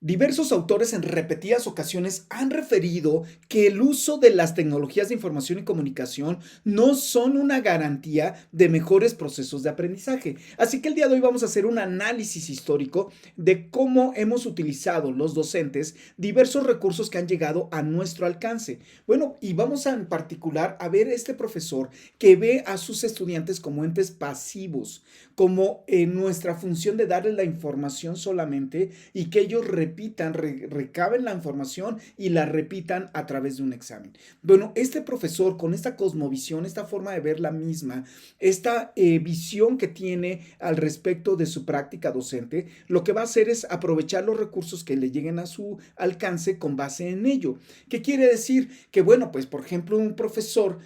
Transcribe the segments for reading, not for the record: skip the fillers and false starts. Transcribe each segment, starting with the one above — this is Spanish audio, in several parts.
Diversos autores en repetidas ocasiones han referido que el uso de las tecnologías de información y comunicación no son una garantía de mejores procesos de aprendizaje. Así que el día de hoy vamos a hacer un análisis histórico de cómo hemos utilizado los docentes diversos recursos que han llegado a nuestro alcance. Bueno, y vamos en particular a ver este profesor que ve a sus estudiantes como entes pasivos, como nuestra función de darles la información solamente y que ellos repitan, recaben la información y la repitan a través de un examen. Bueno, este profesor con esta cosmovisión, esta forma de ver la misma, esta visión que tiene al respecto de su práctica docente, lo que va a hacer es aprovechar los recursos que le lleguen a su alcance con base en ello. ¿Qué quiere decir? Que bueno, pues por ejemplo un profesor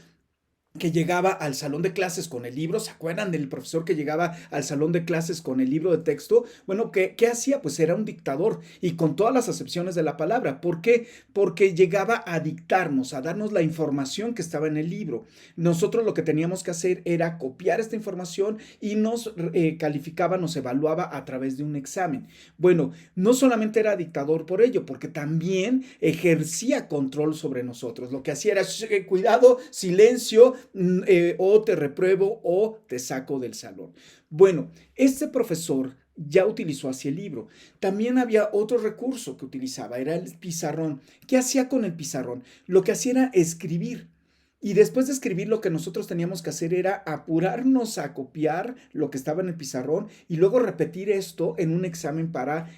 que llegaba al salón de clases con el libro, ¿se acuerdan del profesor que llegaba al salón de clases con el libro de texto? Bueno, ¿qué hacía? Pues era un dictador y con todas las acepciones de la palabra. ¿Por qué? Porque llegaba a dictarnos, a darnos la información que estaba en el libro. Nosotros lo que teníamos que hacer era copiar esta información y nos calificaba, nos evaluaba a través de un examen. Bueno, no solamente era dictador por ello, porque también ejercía control sobre nosotros. Lo que hacía era, cuidado, silencio, o te repruebo o te saco del salón. Bueno, este profesor ya utilizó así el libro. También había otro recurso que utilizaba, era el pizarrón. ¿Qué hacía con el pizarrón? Lo que hacía era escribir. Y después de escribir, lo que nosotros teníamos que hacer era apurarnos a copiar lo que estaba en el pizarrón y luego repetir esto en un examen para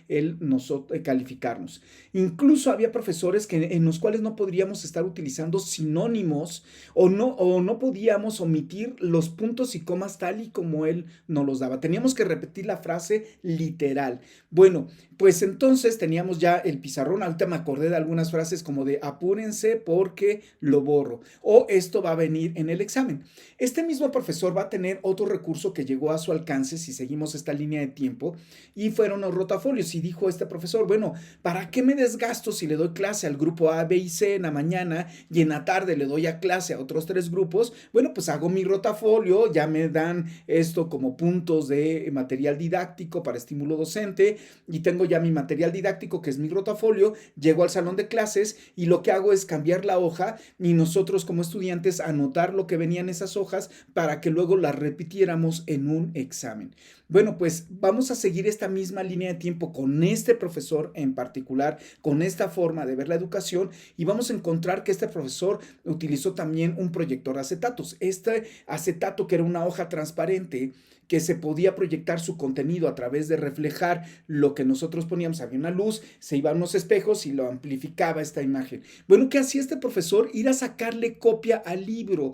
calificarnos. Incluso había profesores en los cuales no podríamos estar utilizando sinónimos o no podíamos omitir los puntos y comas tal y como él nos los daba. Teníamos que repetir la frase literal. Bueno, pues entonces teníamos ya el pizarrón. Ahorita me acordé de algunas frases como de apúrense porque lo borro o esto va a venir en el examen. Este mismo profesor va a tener otro recurso que llegó a su alcance si seguimos esta línea de tiempo y fueron los rotafolios y dijo este profesor, bueno, ¿para qué me desgasto si le doy clase al grupo A, B y C en la mañana y en la tarde le doy a clase a otros tres grupos? Bueno, pues hago mi rotafolio, ya me dan esto como puntos de material didáctico para estímulo docente y tengo ya mi material didáctico que es mi rotafolio, llego al salón de clases y lo que hago es cambiar la hoja y nosotros como estudiantes anotar lo que venía en esas hojas para que luego las repitiéramos en un examen. Bueno, pues vamos a seguir esta misma línea de tiempo con este profesor en particular, con esta forma de ver la educación y vamos a encontrar que este profesor utilizó también un proyector de acetatos. Este acetato que era una hoja transparente que se podía proyectar su contenido a través de reflejar lo que nosotros poníamos, había una luz, se iba a unos espejos y lo amplificaba esta imagen. Bueno, ¿qué hacía este profesor? Ir a sacarle copia al libro.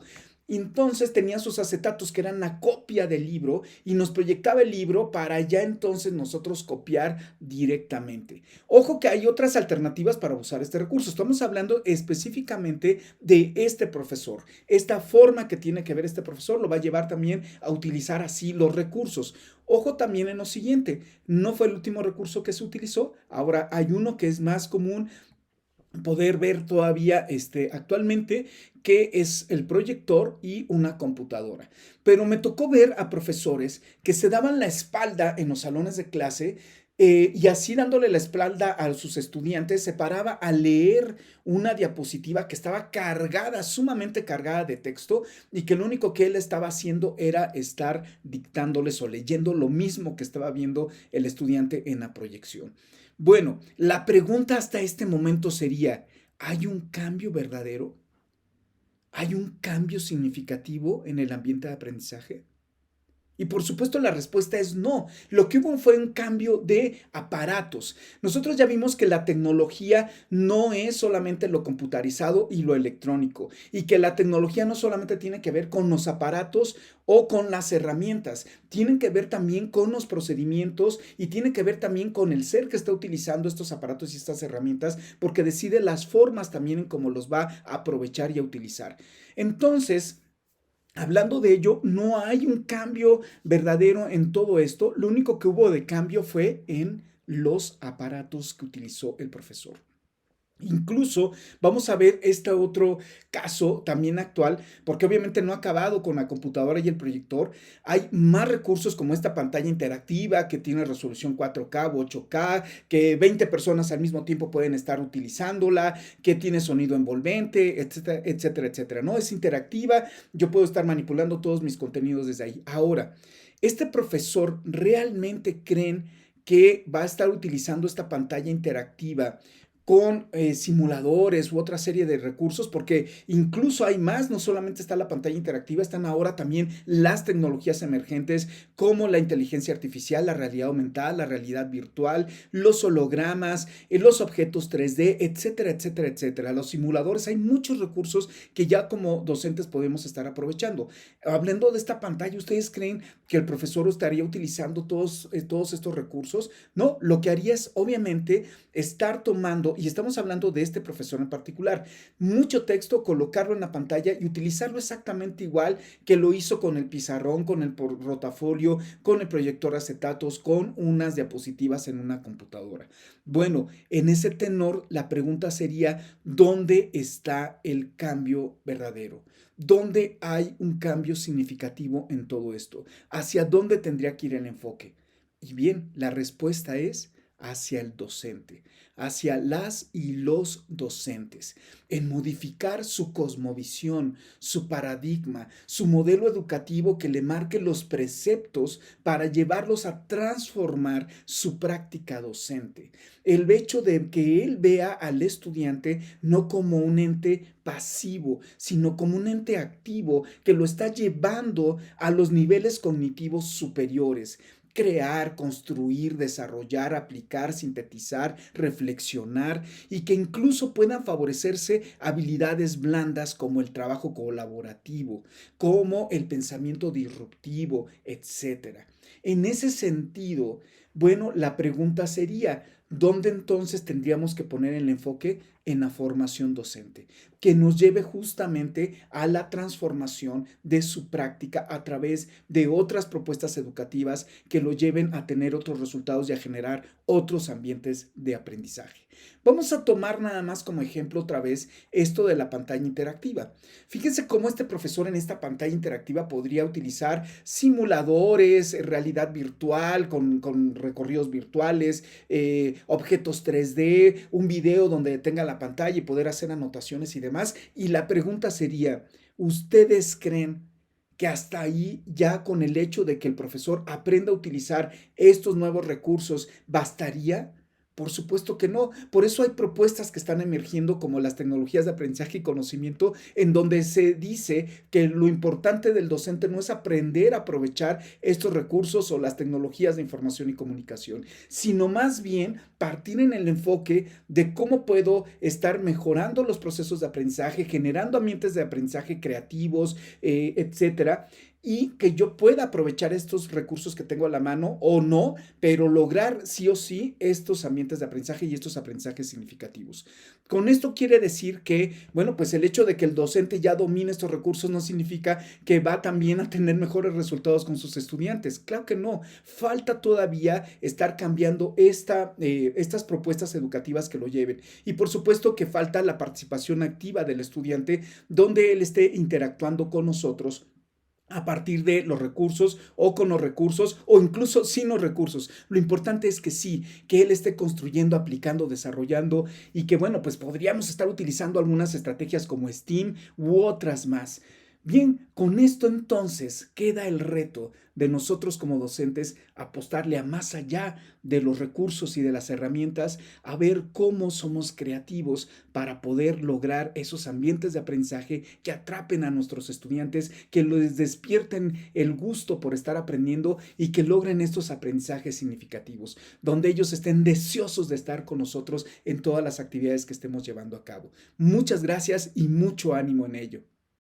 Entonces tenía sus acetatos que eran la copia del libro y nos proyectaba el libro para ya entonces nosotros copiar directamente. Ojo que hay otras alternativas para usar este recurso. Estamos hablando específicamente de este profesor. Esta forma que tiene que ver este profesor lo va a llevar también a utilizar así los recursos. Ojo también en lo siguiente, no fue el último recurso que se utilizó, ahora hay uno que es más común poder ver todavía actualmente, que es el proyector y una computadora. Pero me tocó ver a profesores que se daban la espalda en los salones de clase y así dándole la espalda a sus estudiantes, se paraba a leer una diapositiva que estaba cargada, sumamente cargada de texto y que lo único que él estaba haciendo era estar dictándoles o leyendo lo mismo que estaba viendo el estudiante en la proyección. Bueno, la pregunta hasta este momento sería, ¿hay un cambio verdadero? ¿Hay un cambio significativo en el ambiente de aprendizaje? Y por supuesto la respuesta es no. Lo que hubo fue un cambio de aparatos. Nosotros ya vimos que la tecnología no es solamente lo computarizado y lo electrónico y que la tecnología no solamente tiene que ver con los aparatos o con las herramientas, tienen que ver también con los procedimientos y tiene que ver también con el ser que está utilizando estos aparatos y estas herramientas porque decide las formas también en cómo los va a aprovechar y a utilizar. Entonces, hablando de ello, no hay un cambio verdadero en todo esto. Lo único que hubo de cambio fue en los aparatos que utilizó el profesor. Incluso vamos a ver este otro caso también actual, porque obviamente no ha acabado con la computadora y el proyector. Hay más recursos como esta pantalla interactiva que tiene resolución 4K o 8K, que 20 personas al mismo tiempo pueden estar utilizándola, que tiene sonido envolvente, etcétera, etcétera, etcétera. ¿No? Es interactiva, yo puedo estar manipulando todos mis contenidos desde ahí. Ahora, ¿este profesor realmente creen que va a estar utilizando esta pantalla interactiva con simuladores u otra serie de recursos, porque incluso hay más, no solamente está la pantalla interactiva, están ahora también las tecnologías emergentes como la inteligencia artificial, la realidad aumentada, la realidad virtual, los hologramas, los objetos 3D, etcétera, etcétera, etcétera. Los simuladores, hay muchos recursos que ya como docentes podemos estar aprovechando. Hablando de esta pantalla, ¿ustedes creen que el profesor estaría utilizando todos estos recursos? No, lo que haría es obviamente estar tomando, y estamos hablando de este profesor en particular, mucho texto, colocarlo en la pantalla y utilizarlo exactamente igual que lo hizo con el pizarrón, con el rotafolio, con el proyector acetatos, con unas diapositivas en una computadora. Bueno, en ese tenor, la pregunta sería, ¿dónde está el cambio verdadero? ¿Dónde hay un cambio significativo en todo esto? ¿Hacia dónde tendría que ir el enfoque? Y bien, la respuesta es hacia el docente, hacia las y los docentes, en modificar su cosmovisión, su paradigma, su modelo educativo que le marque los preceptos para llevarlos a transformar su práctica docente. El hecho de que él vea al estudiante no como un ente pasivo, sino como un ente activo que lo está llevando a los niveles cognitivos superiores. Crear, construir, desarrollar, aplicar, sintetizar, reflexionar y que incluso puedan favorecerse habilidades blandas como el trabajo colaborativo, como el pensamiento disruptivo, etcétera. En ese sentido, bueno, la pregunta sería, ¿dónde entonces tendríamos que poner el enfoque? En la formación docente, que nos lleve justamente a la transformación de su práctica a través de otras propuestas educativas que lo lleven a tener otros resultados y a generar otros ambientes de aprendizaje. Vamos a tomar nada más como ejemplo otra vez esto de la pantalla interactiva. Fíjense cómo este profesor en esta pantalla interactiva podría utilizar simuladores, realidad virtual con recorridos virtuales, objetos 3D, un video donde tenga la pantalla y poder hacer anotaciones y demás. Y la pregunta sería, ¿ustedes creen que hasta ahí ya con el hecho de que el profesor aprenda a utilizar estos nuevos recursos bastaría? Por supuesto que no. Por eso hay propuestas que están emergiendo como las tecnologías de aprendizaje y conocimiento, en donde se dice que lo importante del docente no es aprender a aprovechar estos recursos o las tecnologías de información y comunicación, sino más bien partir en el enfoque de cómo puedo estar mejorando los procesos de aprendizaje, generando ambientes de aprendizaje creativos, etcétera, y que yo pueda aprovechar estos recursos que tengo a la mano o no, pero lograr sí o sí estos ambientes de aprendizaje y estos aprendizajes significativos. Con esto quiere decir que, bueno, pues el hecho de que el docente ya domine estos recursos no significa que va también a tener mejores resultados con sus estudiantes. Claro que no, falta todavía estar cambiando estas propuestas educativas que lo lleven. Y por supuesto que falta la participación activa del estudiante donde él esté interactuando con nosotros a partir de los recursos o con los recursos o incluso sin los recursos. Lo importante es que sí, que él esté construyendo, aplicando, desarrollando y que bueno, pues podríamos estar utilizando algunas estrategias como STEAM u otras más. Bien, con esto entonces queda el reto de nosotros como docentes apostarle a más allá de los recursos y de las herramientas, a ver cómo somos creativos para poder lograr esos ambientes de aprendizaje que atrapen a nuestros estudiantes, que les despierten el gusto por estar aprendiendo y que logren estos aprendizajes significativos, donde ellos estén deseosos de estar con nosotros en todas las actividades que estemos llevando a cabo. Muchas gracias y mucho ánimo en ello.